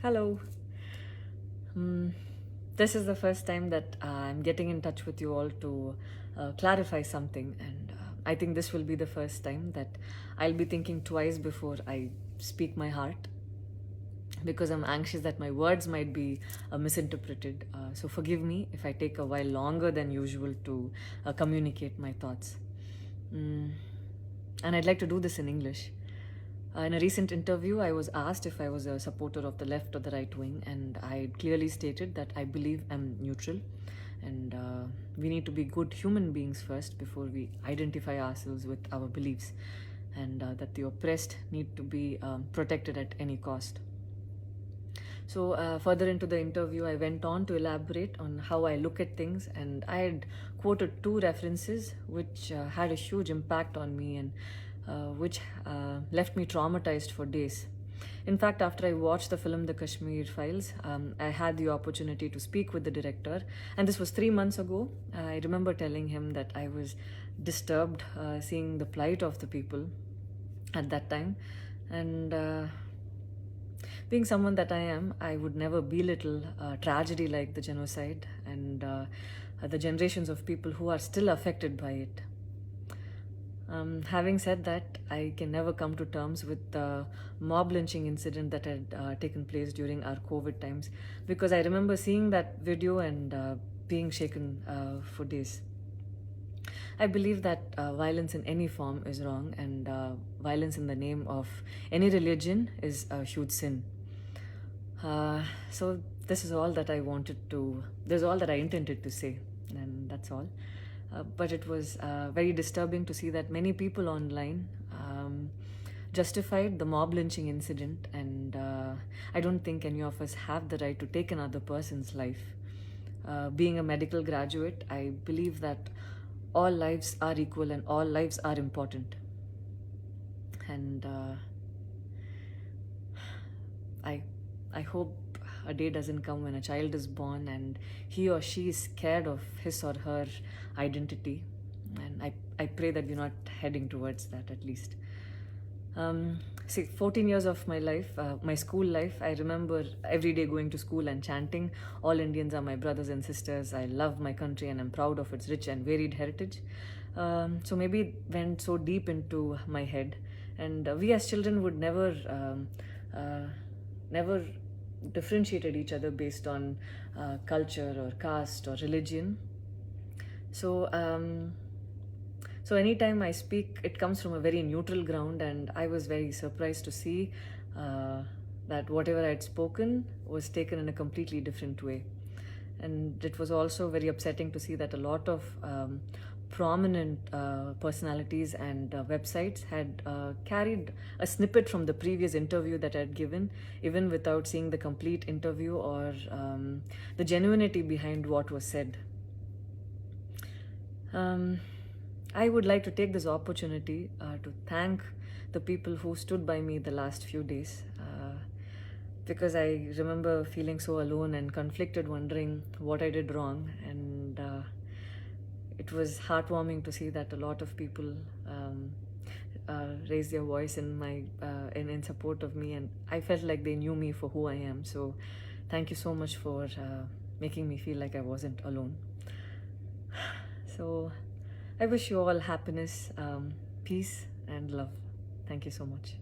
Hello. Hmm. This is the first time that I'm getting in touch with you all to clarify something, and I think this will be the first time that I'll be thinking twice before I speak my heart because I'm anxious that my words might be misinterpreted. So forgive me if I take a while longer than usual to communicate my thoughts. Mm. And I'd like to do this in English. In a recent interview, I was asked if I was a supporter of the left or the right wing, and I clearly stated that I believe I'm neutral, and we need to be good human beings first before we identify ourselves with our beliefs, and that the oppressed need to be protected at any cost. So, further into the interview, I went on to elaborate on how I look at things, and I had quoted two references which had a huge impact on me and which left me traumatized for days. In fact, after I watched the film The Kashmir Files, I had the opportunity to speak with the director, and this was 3 months ago. I remember telling him that I was disturbed seeing the plight of the people at that time, and being someone that I am, I would never belittle tragedy like the genocide and the generations of people who are still affected by it. Having said that, I can never come to terms with the mob lynching incident that had taken place during our COVID times, because I remember seeing that video and being shaken for days. I believe that violence in any form is wrong, and violence in the name of any religion is a huge sin. So this is all that I wanted to, this is all that I intended to say, and that's all. But it was very disturbing to see that many people online justified the mob lynching incident, and I don't think any of us have the right to take another person's life. Being a medical graduate, I believe that all lives are equal and all lives are important. And I hope a day doesn't come when a child is born and he or she is scared of his or her identity. And I pray that we're not heading towards that, at least. See, 14 years of my life, my school life, I remember every day going to school and chanting, "All Indians are my brothers and sisters. I love my country and I'm proud of its rich and varied heritage." So maybe it went so deep into my head. And we as children would never differentiated each other based on culture or caste or religion. So, so anytime I speak, it comes from a very neutral ground, and I was very surprised to see that whatever I had spoken was taken in a completely different way. And it was also very upsetting to see that a lot of prominent personalities and websites had carried a snippet from the previous interview that I had given, even without seeing the complete interview or the genuinity behind what was said. I would like to take this opportunity to thank the people who stood by me the last few days, because I remember feeling so alone and conflicted, wondering what I did wrong. And it was heartwarming to see that a lot of people raised their voice in support of me, and I felt like they knew me for who I am. So thank you so much for making me feel like I wasn't alone. So I wish you all happiness, peace, and love. Thank you so much.